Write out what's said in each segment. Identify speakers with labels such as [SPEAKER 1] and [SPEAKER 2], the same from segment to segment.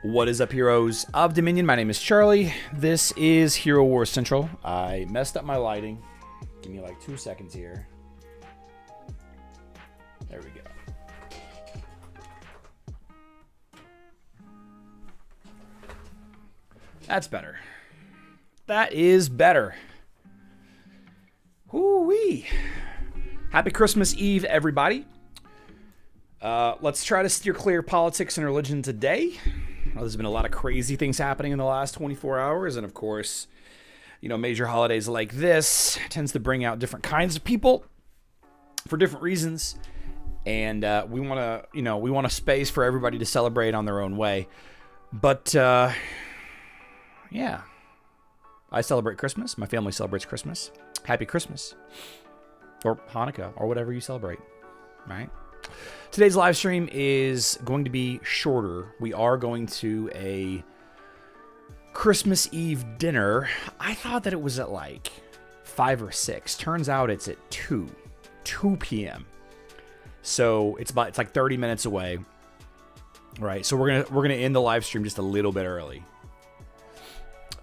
[SPEAKER 1] What is up, heroes of Dominion? My name is Charlie. This is Hero Wars Central. I messed up my lighting. Give me like 2 seconds here. There we go. That's better. That is better. Whoo-wee. Happy Christmas Eve, everybody. Let's try to steer clear of politics and religion today. Well, there's been a lot of crazy things happening in the last 24 hours. And of course, you know, major holidays like this tends to bring out different kinds of people for different reasons. And we want to, you know, we want a space for everybody to celebrate on their own way. But, yeah, I celebrate Christmas. My family celebrates Christmas. Happy Christmas. Or Hanukkah, or whatever you celebrate, right? Today's live stream is going to be shorter. We are going to a Christmas Eve dinner. I thought that it was at like 5 or 6. Turns out it's at 2 p.m. So it's like 30 minutes away. Right. So we're gonna end the live stream just a little bit early.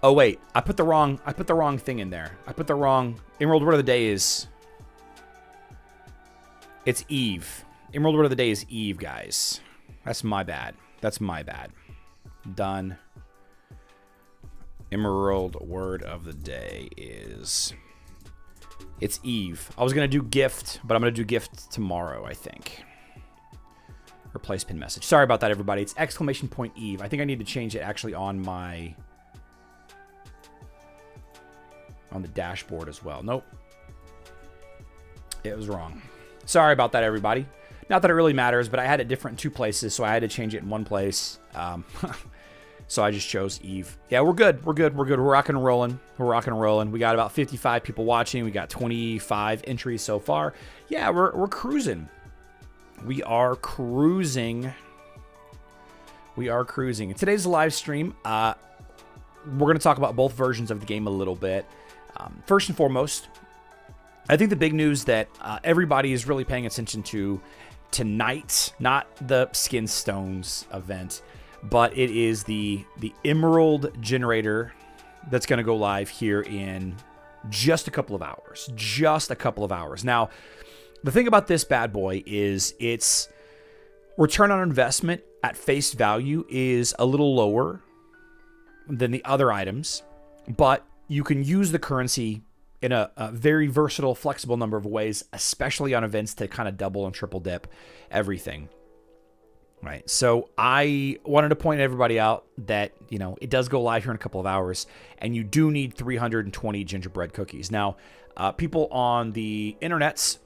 [SPEAKER 1] Oh wait, I put the wrong thing in there. I put the wrong Emerald Word of the Day is. It's Eve. Emerald Word of the Day is Eve, guys. That's my bad. That's my bad. Done. Emerald Word of the Day is... It's Eve. I was going to do gift, but I'm going to do gift tomorrow, I think. Replace pin message. Sorry about that, everybody. It's exclamation point Eve. I think I need to change it actually on my... on the dashboard as well. Nope. It was wrong. Sorry about that, everybody. Not that it really matters, but I had it different in 2 places, so I had to change it in 1 place. So I just chose Eve. Yeah, we're good. We're good. We're good. We're rocking and rolling. We're rocking and rolling. We got about 55 people watching. We got 25 entries so far. Yeah, we're cruising. We are cruising. We are cruising. In today's live stream, we're going to talk about both versions of the game a little bit. First and foremost, I think the big news that everybody is really paying attention to tonight, not the Skin Stones event, but it is the Emerald Generator that's going to go live here in just a couple of hours. Just a couple of hours. Now, the thing about this bad boy is its return on investment at face value is a little lower than the other items, but you can use the currency in a very versatile, flexible number of ways, especially on events to kind of double and triple dip everything. Right. So I wanted to point everybody out that, you know, it does go live here in a couple of hours, and you do need 320 gingerbread cookies. Now, people on the internets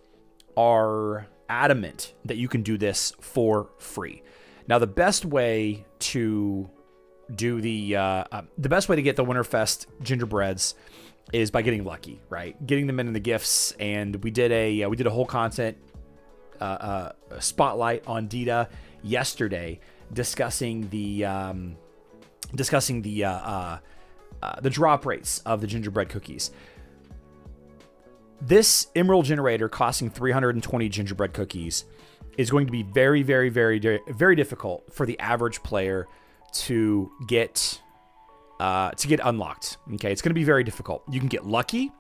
[SPEAKER 1] are adamant that you can do this for free. Now, the best way to do the best way to get the Winterfest gingerbreads is by getting lucky, right? Getting them in the gifts. And we did a whole content spotlight on Dita yesterday, discussing the drop rates of the gingerbread cookies. This Emerald Generator costing 320 gingerbread cookies is going to be very, very, very, very difficult for the average player to get unlocked. Okay, it's going to be very difficult. You can get lucky,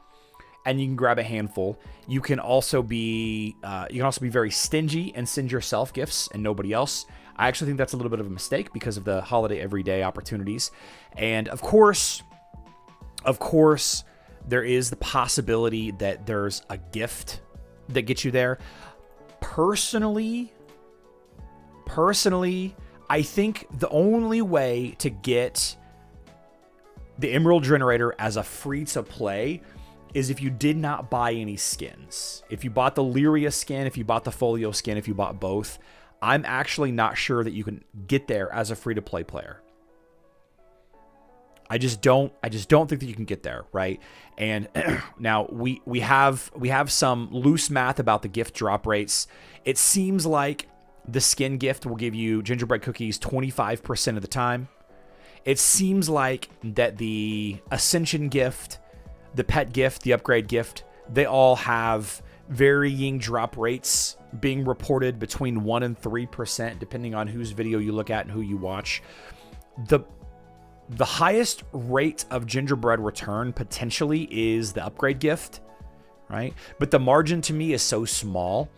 [SPEAKER 1] and you can grab a handful. You can also be very stingy and send yourself gifts and nobody else. I actually think that's a little bit of a mistake because of the holiday everyday opportunities. And of course, there is the possibility that there's a gift that gets you there. Personally, I think the only way to get the Emerald Generator as a free-to-play is if you did not buy any skins. If you bought the Lyria skin, if you bought the Folio skin, if you bought both, I'm actually not sure that you can get there as a free-to-play player. I just don't think that you can get there, right? And now we have some loose math about the gift drop rates. It seems like the skin gift will give you gingerbread cookies 25% of the time. It seems like that the Ascension gift, the pet gift, the upgrade gift, they all have varying drop rates being reported between 1% and 3%, depending on whose video you look at and who you watch. the highest rate of gingerbread return potentially is the upgrade gift, right? But the margin to me is so small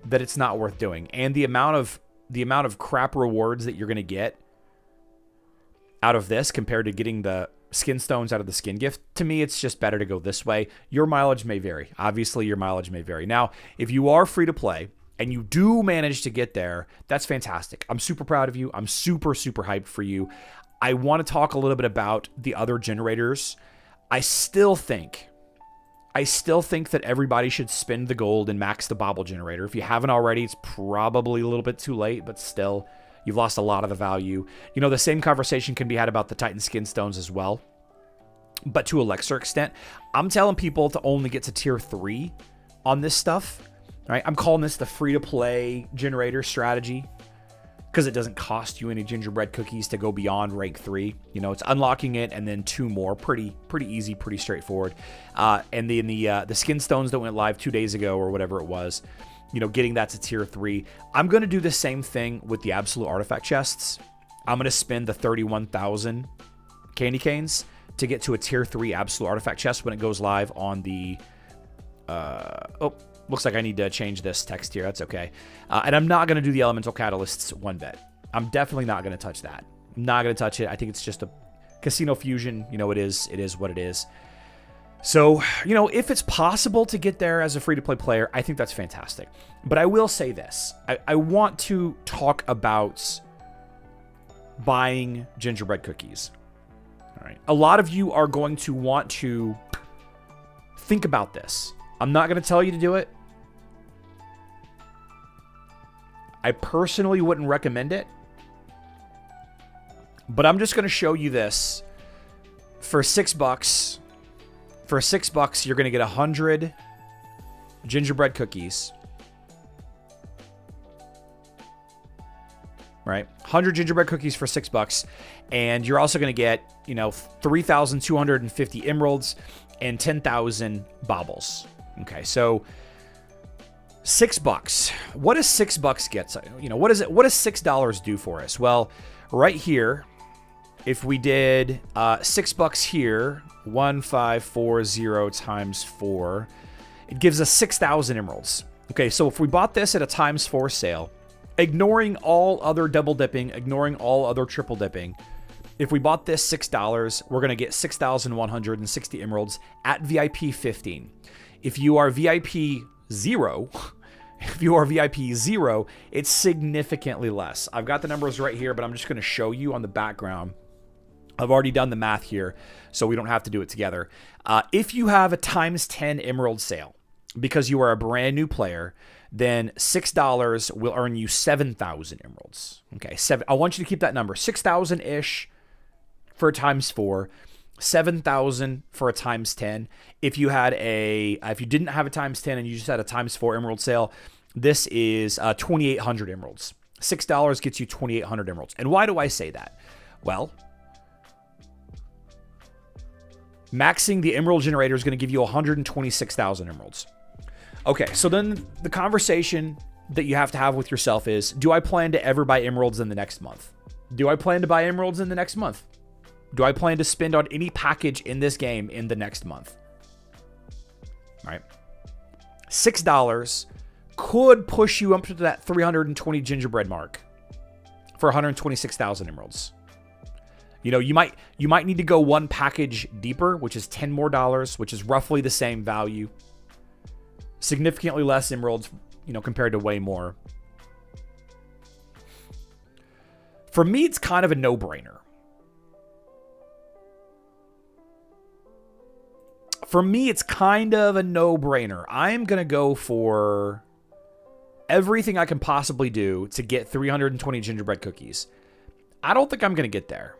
[SPEAKER 1] that it's not worth doing. And the amount of crap rewards that you're going to get out of this compared to getting the skin stones out of the skin gift, to me, it's just better to go this way. Your mileage may vary. Obviously, your mileage may vary. Now, if you are free to play and you do manage to get there, that's fantastic. I'm super proud of you. I'm super, super hyped for you. I want to talk a little bit about the other generators. I still think that everybody should spend the gold and max the bauble generator. If you haven't already, it's probably a little bit too late, but still, you've lost a lot of the value. You know, the same conversation can be had about the Titan skin stones as well, but to a lesser extent. I'm telling people to only get to tier 3 on this stuff, right? I'm calling this the free-to-play generator strategy because it doesn't cost you any gingerbread cookies to go beyond rank 3. You know, it's unlocking it and then 2 more. Pretty easy, pretty straightforward. And then the skin stones that went live 2 days ago or whatever it was, you know, getting that to tier 3. I'm going to do the same thing with the absolute artifact chests. I'm going to spend the 31,000 candy canes to get to a tier 3 absolute artifact chest when it goes live on the... looks like I need to change this text here. That's okay. And I'm not going to do the elemental catalysts one bit. I'm definitely not going to touch that. I'm not going to touch it. I think it's just a casino fusion. You know, it is what it is. So, you know, if it's possible to get there as a free-to-play player, I think that's fantastic. But I will say this. I want to talk about buying gingerbread cookies. All right. A lot of you are going to want to think about this. I'm not going to tell you to do it. I personally wouldn't recommend it. But I'm just going to show you this. For $6, for $6, you're going to get 100 gingerbread cookies. Right? 100 gingerbread cookies for $6. And you're also going to get, you know, 3,250 emeralds and 10,000 baubles. Okay, so $6. What does $6 get? You know, what does $6 do for us? Well, right here, if we did $6 here, 1540 times 4, it gives us 6,000 emeralds. Okay, so if we bought this at a times 4 sale, ignoring all other double dipping, ignoring all other triple dipping, if we bought this $6, we're going to get 6,160 emeralds at VIP 15. If you are VIP 0, it's significantly less. I've got the numbers right here, but I'm just going to show you on the background. I've already done the math here, so we don't have to do it together. If you have a times 10 emerald sale, because you are a brand new player, then $6 will earn you 7,000 emeralds. Okay, I want you to keep that number, 6,000-ish for a times 4. 7,000 for a times 10. If you didn't have a times 10 and you just had a times 4 emerald sale, this is 2,800 emeralds. $6 gets you 2,800 emeralds. And why do I say that? Well, maxing the emerald generator is going to give you 126,000 emeralds. Okay, so then the conversation that you have to have with yourself is, do I plan to ever buy emeralds in the next month? Do I plan to buy emeralds in the next month? Do I plan to spend on any package in this game in the next month? All right. $6 could push you up to that 320 gingerbread mark for 126,000 emeralds. You know, you might need to go one package deeper, which is $10 more, which is roughly the same value. Significantly less emeralds, you know, compared to way more. For me, it's kind of a no-brainer. For me, it's kind of a no-brainer. I'm going to go for everything I can possibly do to get 320 gingerbread cookies. I don't think I'm going to get there.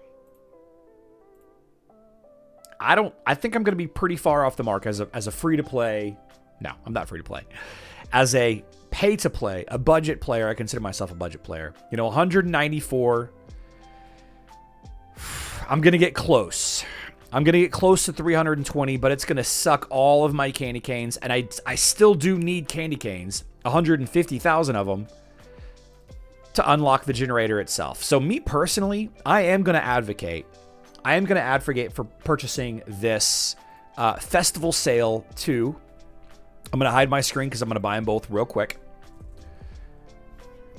[SPEAKER 1] I think I'm going to be pretty far off the mark as a free-to-play. No, I'm not free-to-play. As a pay-to-play, a budget player, I consider myself a budget player. You know, 194. I'm going to get close. I'm going to get close to 320, but it's going to suck all of my candy canes. And I still do need candy canes, 150,000 of them. to unlock the generator itself. So me personally, I am going to advocate for purchasing this Festival Sale 2. I'm going to hide my screen because I'm going to buy them both real quick.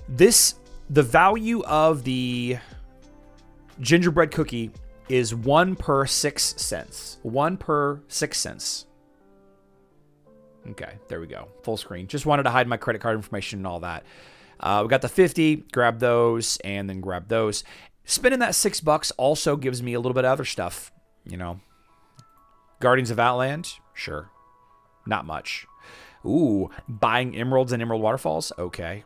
[SPEAKER 1] The value of the gingerbread cookie is 1 per 6 cents. 1 per 6 cents. Okay, there we go. Full screen. Just wanted to hide my credit card information and all that. We got the 50, grab those, and then grab those. Spending that $6 also gives me a little bit of other stuff, you know. Guardians of Outland? Sure. Not much. Ooh, buying emeralds and emerald waterfalls? Okay.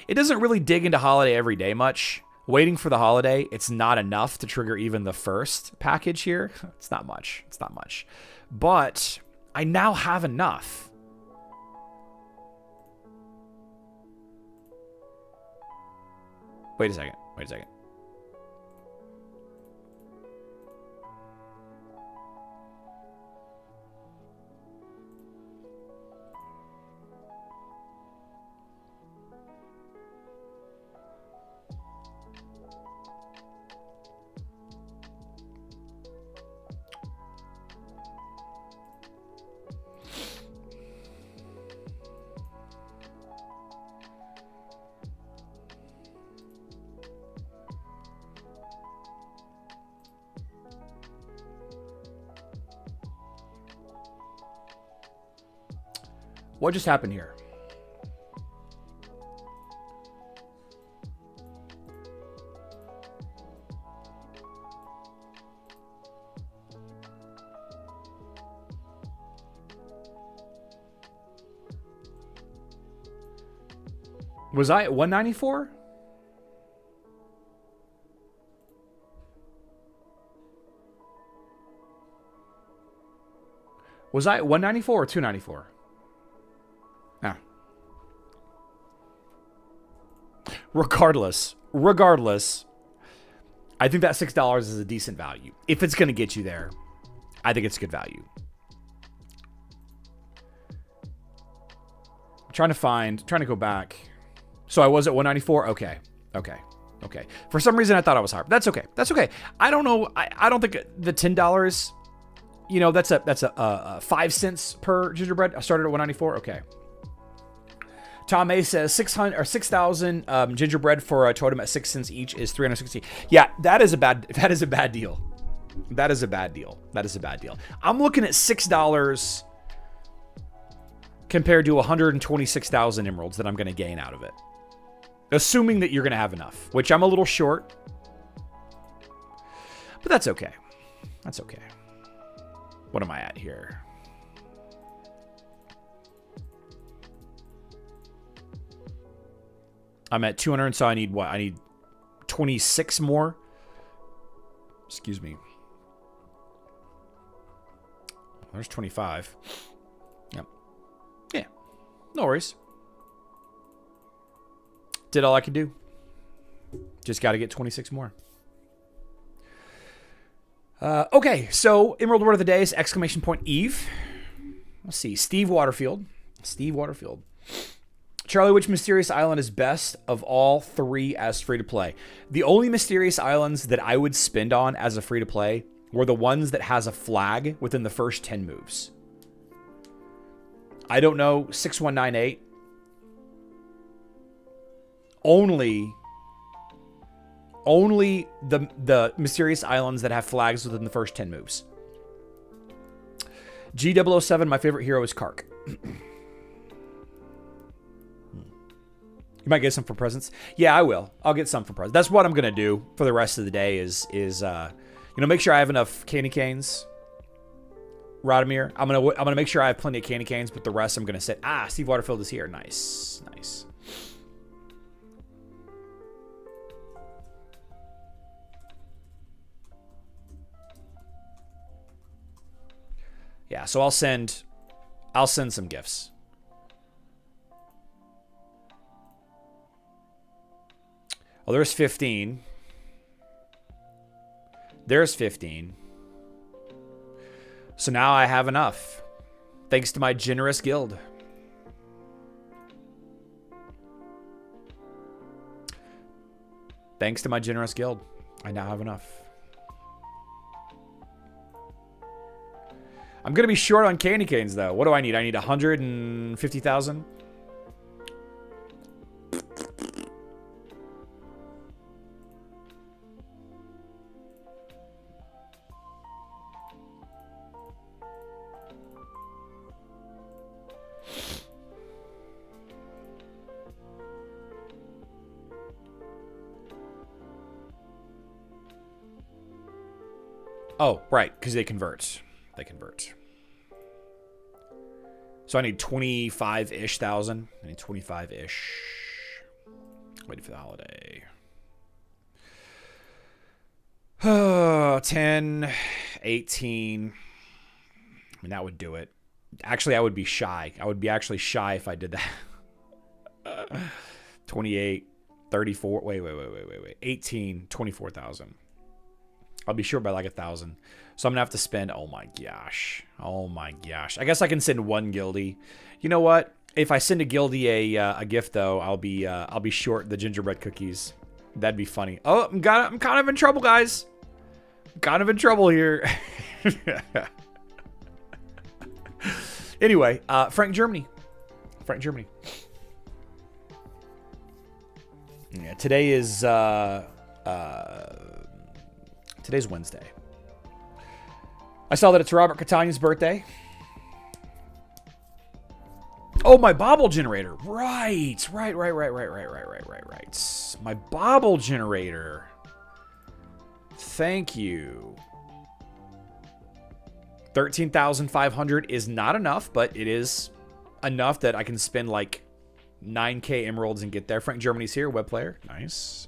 [SPEAKER 1] It doesn't really dig into holiday every day much. Waiting for the holiday, it's not enough to trigger even the first package here. It's not much. It's not much. But I now have enough. Wait a second. Wait a second. What just happened here? Was I at 194? Was I at 194 or 294? Ah. Regardless, I think that $6 is a decent value. If it's going to get you there, I think it's good value. I'm trying to go back. So I was at 194. Okay. For some reason, I thought I was higher. That's okay. I don't know. I don't think the $10. You know, that's a 5 cents per gingerbread. I started at 194. Okay. Tom A says 6,000 gingerbread for a totem at 6 cents each is 360. Yeah, that is a bad deal. That is a bad deal. I'm looking at $6 compared to 126,000 emeralds that I'm going to gain out of it. Assuming that you're going to have enough, which I'm a little short. But that's okay. What am I at here? I'm at 200, so I need what? I need 26 more. Excuse me. There's 25. Yep. Yeah. No worries. Did all I could do. Just got to get 26 more. Okay, so Emerald Word of the Day is ! Eve. Let's see. Steve Waterfield. Charlie, which mysterious island is best of all 3 as free-to-play? The only mysterious islands that I would spend on as a free-to-play were the ones that has a flag within the first 10 moves. I don't know, 6198. Only the mysterious islands that have flags within the first 10 moves. G007, my favorite hero is Kark. You might get some for presents. Yeah, I will. I'll get some for presents. That's what I'm gonna do for the rest of the day. Is make sure I have enough candy canes. Radomir, I'm gonna make sure I have plenty of candy canes, but the rest I'm gonna say. Steve Waterfield is here. Nice. Yeah, so I'll send some gifts. Oh, there's 15. So now I have enough. Thanks to my generous guild. Thanks to my generous guild, I now have enough. I'm going to be short on candy canes, though. What do I need? I need 150,000. Oh, right, because they convert. They convert. So I need 25-ish thousand. I need 25-ish. Waiting for the holiday. 10, 18. I mean, that would do it. Actually, I would be shy. I would be actually shy if I did that. 28, 34. Wait. 18, 24,000. I'll be short by like 1,000. So I'm going to have to spend, oh my gosh. Oh my gosh. I guess I can send one guildie. You know what? If I send a guildie a gift, though, I'll be short the gingerbread cookies. That'd be funny. Oh, I'm kind of in trouble, guys. I'm kind of in trouble here. Anyway, Frank Germany. Yeah, today is today's Wednesday. I saw that it's Robert Catania's birthday. Oh, my bobble generator. Right. My bobble generator. Thank you. 13,500 is not enough, but it is enough that I can spend like 9K emeralds and get there. Frank Germany's here, web player. Nice.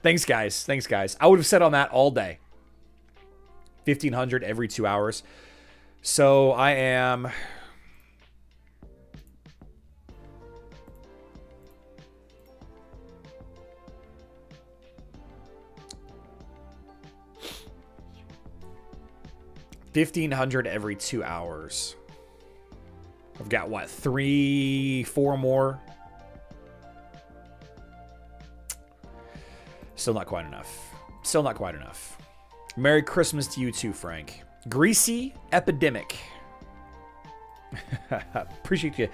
[SPEAKER 1] Thanks, guys. I would have said on that all day. 1,500 every 2 hours. So I am... $1,500 every 2 hours. I've got, what, 3, 4 more? Still not quite enough. Merry Christmas to you too, Frank. Greasy epidemic. Appreciate you,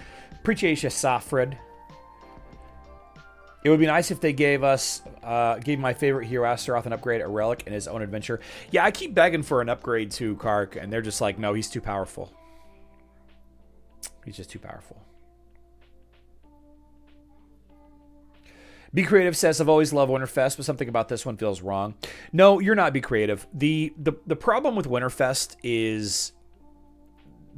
[SPEAKER 1] Safred. It would be nice if they gave my favorite hero Astaroth an upgrade, a relic, in his own adventure. Yeah, I keep begging for an upgrade to Kark, and they're just like, no, he's too powerful. He's just too powerful. Be Creative says, I've always loved Winterfest, but something about this one feels wrong. No, you're not Be Creative. The problem with Winterfest is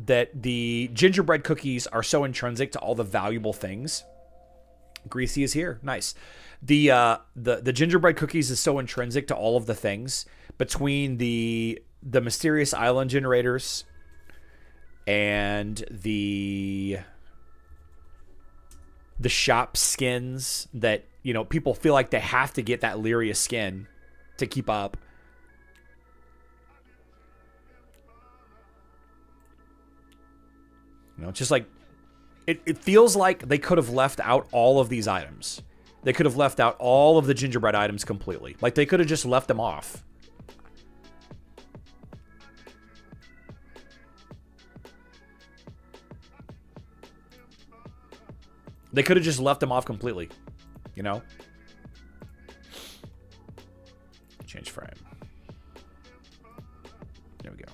[SPEAKER 1] that the gingerbread cookies are so intrinsic to all the valuable things. Greasy is here. Nice. The gingerbread cookies is so intrinsic to all of the things between the mysterious island generators and the shop skins that, you know, people feel like they have to get that Lyria skin to keep up. You know, it's just like, it feels like they could have left out all of these items. They could have left out all of the gingerbread items completely. Like, they could have just left them off. They could have just left them off completely. You know? Change frame. There we go.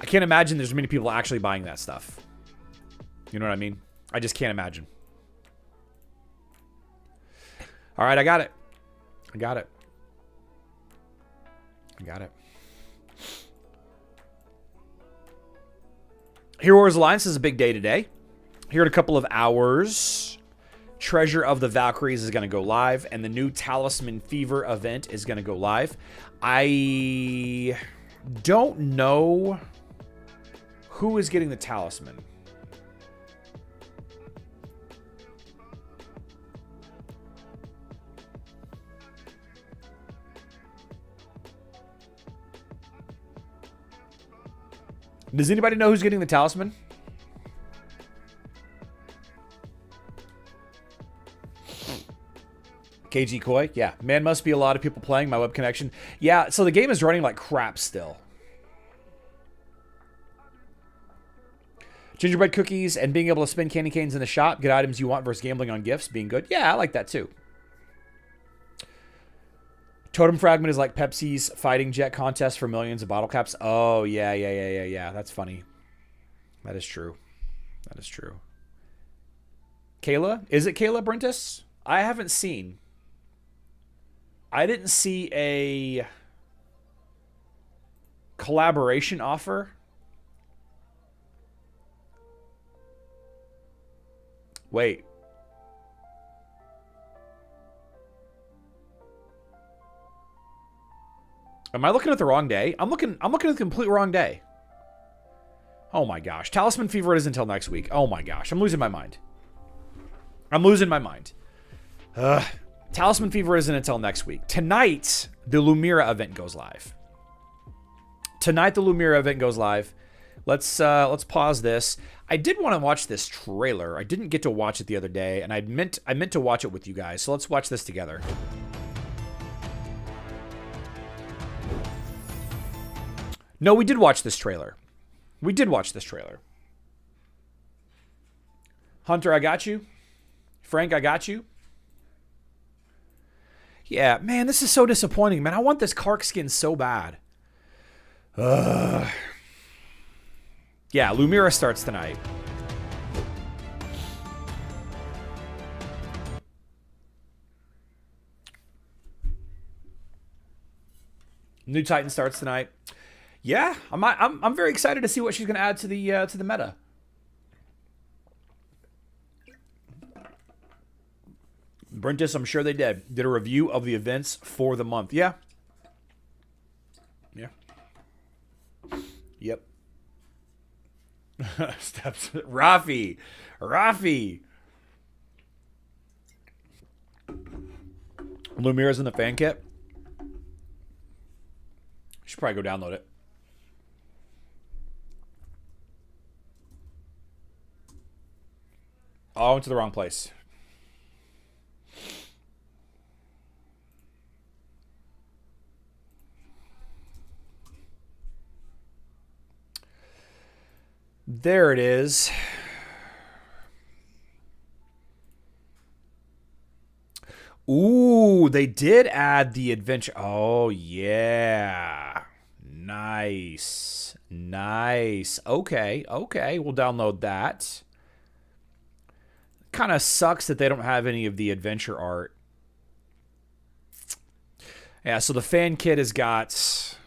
[SPEAKER 1] I can't imagine there's many people actually buying that stuff. You know what I mean? I just can't imagine. All right, I got it. Hero Wars Alliance is a big day today. Here in a couple of hours, Treasure of the Valkyries is going to go live, and the new Talisman Fever event is going to go live. I don't know who is getting the Talisman. Does anybody know who's getting the talisman? KG Koi? Yeah. Man, must be a lot of people playing. My web connection. Yeah, so the game is running like crap still. Gingerbread cookies and being able to spin candy canes in the shop, get items you want versus gambling on gifts being good. Yeah, I like that too. Totem Fragment is like Pepsi's fighting jet contest for millions of bottle caps. Oh, yeah. That's funny. That is true. That is true. Kayla? Is it Kayla Brentis? I haven't seen. I didn't see a collaboration offer. Wait. Am I looking at the wrong day? I'm looking at the complete wrong day. Oh my gosh. Talisman Fever is until next week. Oh my gosh. I'm losing my mind. Talisman Fever isn't until next week. Tonight, the Lumira event goes live. Let's pause this. I did want to watch this trailer. I didn't get to watch it the other day, and I meant to watch it with you guys. So let's watch this together. No, we did watch this trailer. Hunter, I got you. Frank, I got you. Yeah, man, this is so disappointing, man. I want this Kark skin so bad. Yeah, Lumira starts tonight. New Titan starts tonight. Yeah, I'm very excited to see what she's going to add to the meta. Brentis, I'm sure they did a review of the events for the month. Yeah. Yep. Steps. Rafi. Lumira's in the fan kit. Should probably go download it. Oh, I went to the wrong place. There it is. Ooh, they did add the adventure. Oh, yeah. Nice. Okay. We'll download that. Kind of sucks that they don't have any of the adventure art. Yeah, so the fan kit has got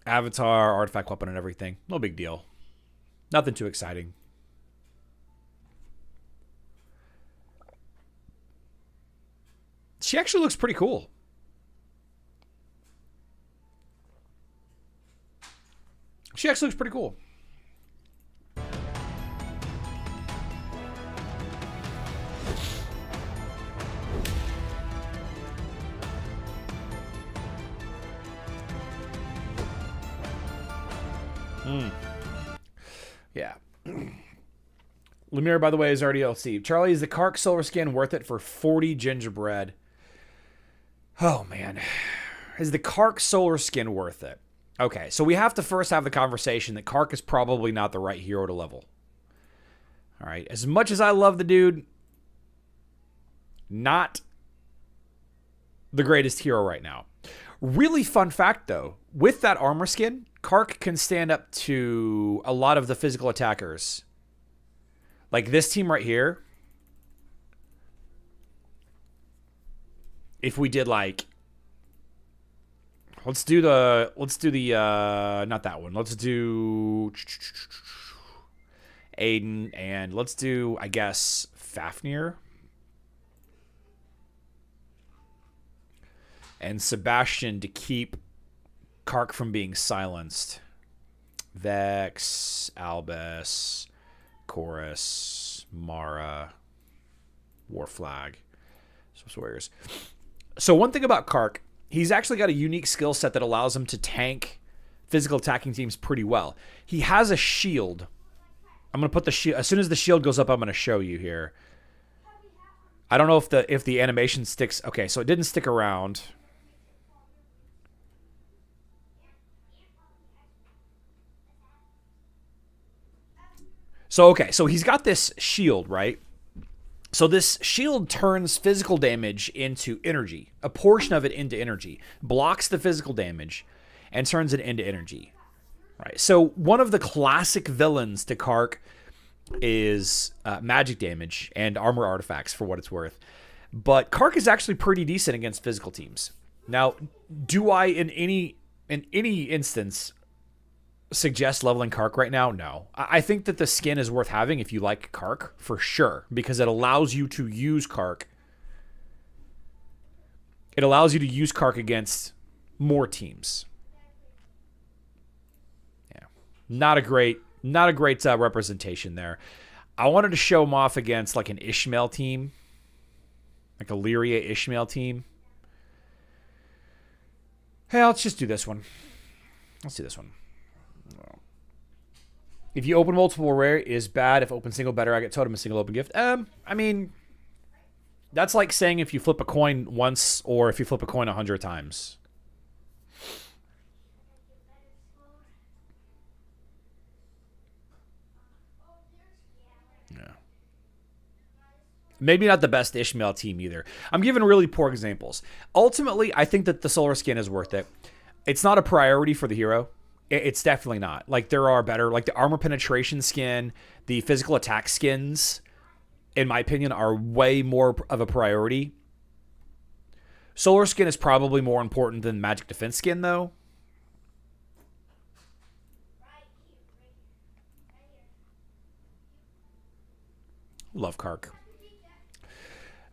[SPEAKER 1] avatar, artifact weapon, and everything. No big deal. Nothing too exciting. She actually looks pretty cool. Yeah. Lumira, by the way, is already LC. Charlie, is the Kark silver skin worth it for 40 gingerbread? Oh, man. Is the Kark solar skin worth it? Okay, so we have to first have the conversation that Kark is probably not the right hero to level. All right, as much as I love the dude, not the greatest hero right now. Really fun fact, though. With that armor skin, Kark can stand up to a lot of the physical attackers. Like this team right here. If we did like... Let's do the not that one. Let's do Aiden, and let's do, I guess, Fafnir. And Sebastian to keep Kark from being silenced. Vex, Albus, Chorus, Mara, Warflag, Swift Warriors. So one thing about Kark, he's actually got a unique skill set that allows him to tank physical attacking teams pretty well. He has a shield. I'm going to put the shield. As soon as the shield goes up, I'm going to show you here. I don't know if the animation sticks. Okay, so it didn't stick around. So, okay, so he's got this shield, right? So this shield turns physical damage into energy, a portion of it into energy, blocks the physical damage, and turns it into energy. Right. So one of the classic villains to Kark is magic damage and armor artifacts, for what it's worth. But Kark is actually pretty decent against physical teams. Now, do I in any instance suggest leveling Kark right now? No. I think that the skin is worth having if you like Kark, for sure, because it allows you to use Kark. It allows you to use Kark against more teams. Yeah. Not a great representation there. I wanted to show him off against like an Ishmael team, like a Lyria Ishmael team. Hey, let's just do this one. Let's do this one. If you open multiple rare, it is bad. If open single, better. I get totem a single open gift. I mean, that's like saying if you flip a coin once or if you flip a coin 100 times. Yeah. Maybe not the best Ishmael team either. I'm giving really poor examples. Ultimately, I think that the solar skin is worth it. It's not a priority for the hero. It's definitely not. Like, there are better, like the armor penetration skin, the physical attack skins, in my opinion, are way more of a priority. Solar skin is probably more important than magic defense skin, though. Love Kark.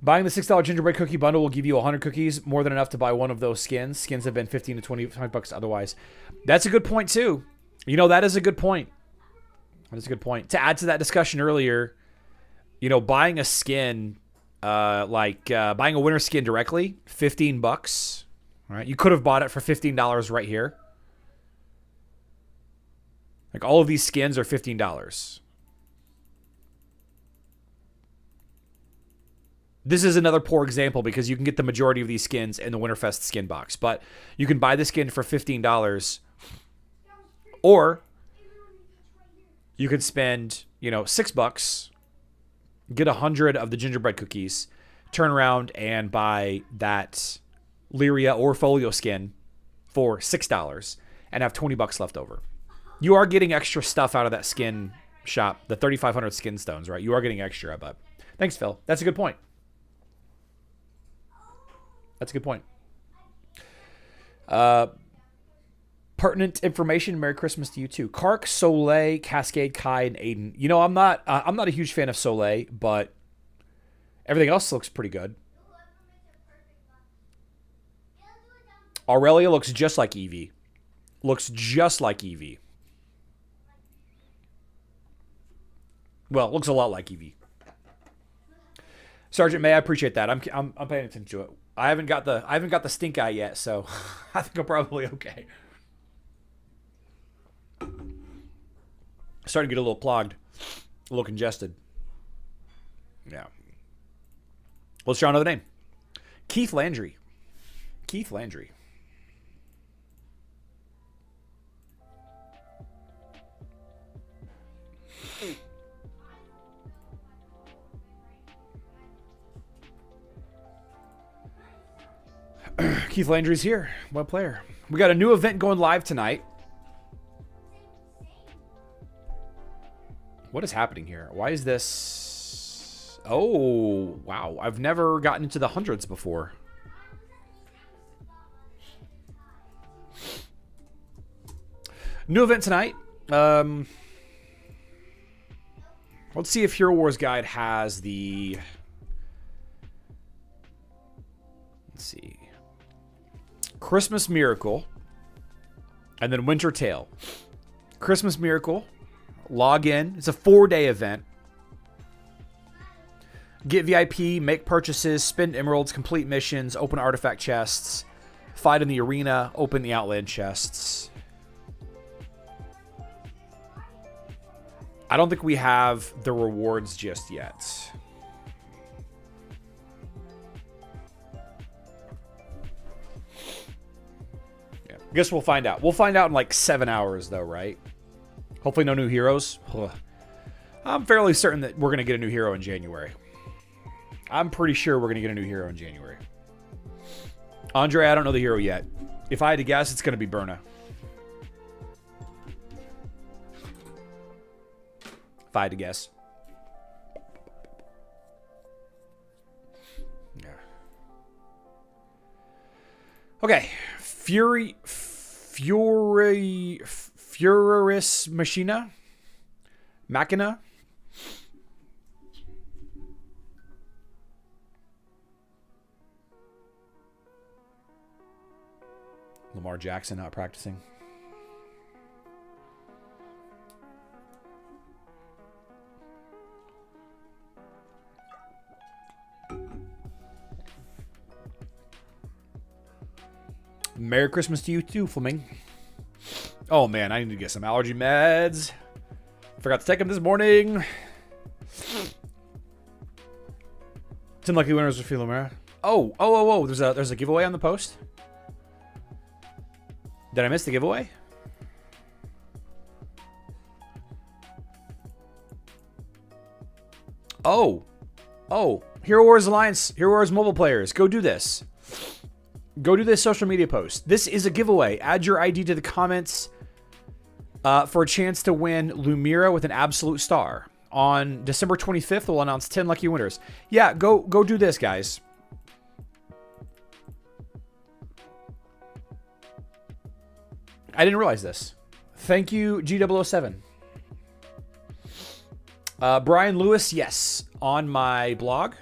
[SPEAKER 1] Buying the $6 gingerbread cookie bundle will give you 100 cookies, more than enough to buy one of those skins. Skins have been 15 to 20 bucks otherwise. That's a good point, too. You know, that is a good point. That is a good point. To add to that discussion earlier, you know, buying a skin, buying a winter skin directly, 15 bucks. Right? You could have bought it for $15 right here. Like, all of these skins are $15. This is another poor example because you can get the majority of these skins in the Winterfest skin box. But you can buy the skin for $15. Or you could spend, $6, get 100 of the gingerbread cookies, turn around and buy that Lyria or Folio skin for $6 and have 20 bucks left over. You are getting extra stuff out of that skin shop, the 3,500 skin stones, right? You are getting extra, but thanks, Phil. That's a good point. That's a good point. Pertinent information. Merry Christmas to you too. Kark, Soleil, Cascade, Kai, and Aiden. You know, I'm not a huge fan of Soleil, but everything else looks pretty good. Aurelia looks just like Eevee. Looks just like Eevee. Well, it looks a lot like Eevee. Sergeant May, I appreciate that. I'm paying attention to it. I haven't got the stink eye yet, so I think I'm probably okay. Starting to get a little clogged, a little congested. Yeah. Let's try another name. Keith Landry. Keith Landry. Keith Landry's here. One player. We got a new event going live tonight. What is happening here? Why is this? Oh, wow. I've never gotten into the hundreds before. New event tonight. Let's see if Hero Wars Guide has the... Let's see. Christmas Miracle, and then Winter Tale. Christmas Miracle, log in. It's a 4-day event. Get VIP, make purchases, spend emeralds, complete missions, open artifact chests, fight in the arena, open the outland chests. I don't think we have the rewards just yet. Yeah, I guess we'll find out. We'll find out in like 7 hours, though, right? Hopefully no new heroes. Ugh. I'm fairly certain that we're going to get a new hero in January. I'm pretty sure we're going to get a new hero in January. Andre, I don't know the hero yet. If I had to guess, it's going to be Berna. If I had to guess. Yeah. Okay. Furioris Machina. Lamar Jackson not practicing. Merry Christmas to you too, Fleming. Oh man, I need to get some allergy meds. Forgot to take them this morning. Some lucky winners with Philomera. Oh! There's a giveaway on the post. Did I miss the giveaway? Oh, Hero Wars Alliance, Hero Wars mobile players, go do this. Go do this social media post. This is a giveaway. Add your ID to the comments for a chance to win Lumira with an absolute star. On December 25th, we'll announce 10 lucky winners. Yeah, go do this, guys. I didn't realize this. Thank you, G007. Brian Lewis, yes, on my blog.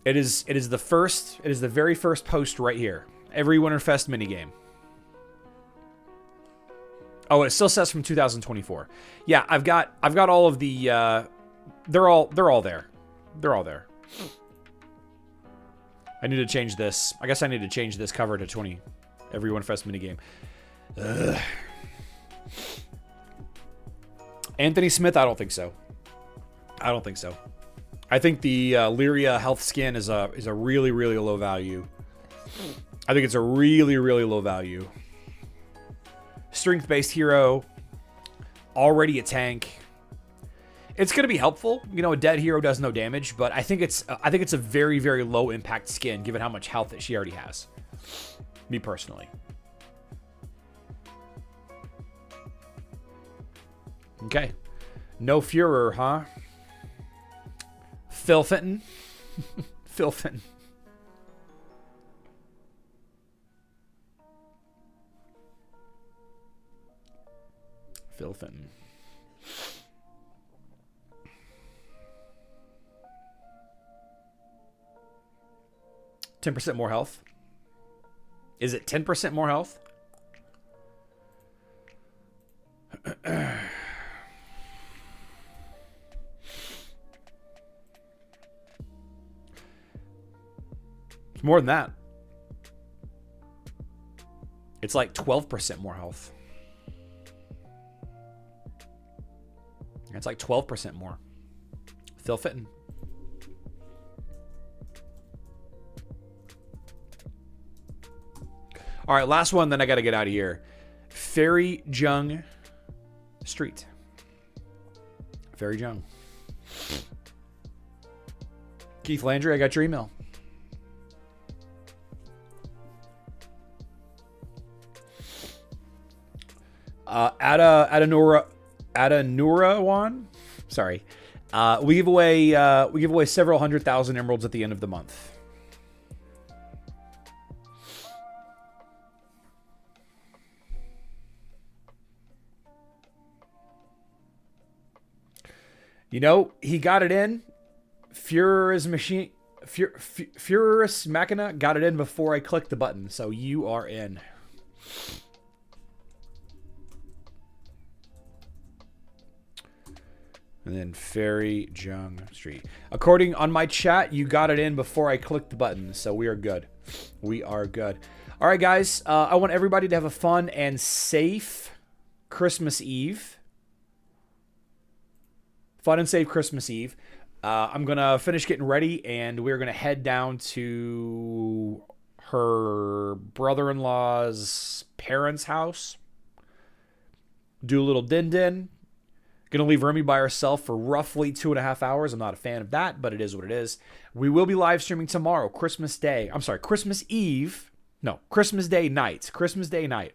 [SPEAKER 1] It is the very first post right here. Every Winterfest minigame. Oh, it still says from 2024. Yeah, I've got all of the they're all there. They're all there. I need to change this. I guess I need to change this cover to 20. Every Winterfest minigame. Ugh. Anthony Smith, I don't think so. I think the Lyria health skin is a really, really low value. I think it's a really, really low value. Strength-based hero. Already a tank. It's going to be helpful. You know, a dead hero does no damage, but I think it's a very, very low impact skin given how much health that she already has. Me personally. Okay. No Führer, huh? Phil Fenton. Phil Fenton. Phil Fenton. 10% more health. Is it 10% more health? It's more than that. It's like 12% more health. It's like 12% more. Phil Fenton. All right, last one, then I got to get out of here. Fairy Jung Street. Fairy Jung. Keith Landry, I got your email. Adanurawan. Sorry. We give away several 100,000 emeralds at the end of the month. You know, he got it in. Führer's Machina got it in before I clicked the button, so you are in. And then Fairy Jung Street. According on my chat, you got it in before I clicked the button, so we are good. We are good. All right, guys. I want everybody to have a fun and safe Christmas Eve. Fun and safe Christmas Eve. I'm going to finish getting ready, and we're going to head down to her brother-in-law's parents' house. Do a little din-din. Going to leave Remy by herself for roughly 2.5 hours. I'm not a fan of that, but it is what it is. We will be live streaming tomorrow, Christmas Eve. No, Christmas Day night. Christmas Day night.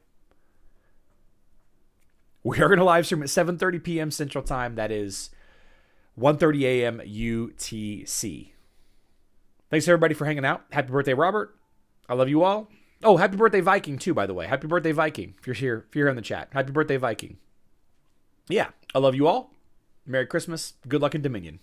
[SPEAKER 1] We are going to live stream at 7:30 p.m. Central Time. That is 1:30 a.m. UTC. Thanks, everybody, for hanging out. Happy birthday, Robert. I love you all. Oh, happy birthday, Viking, too, by the way. Happy birthday, Viking, if you're here in the chat. Happy birthday, Viking. Yeah, I love you all. Merry Christmas. Good luck in Dominion.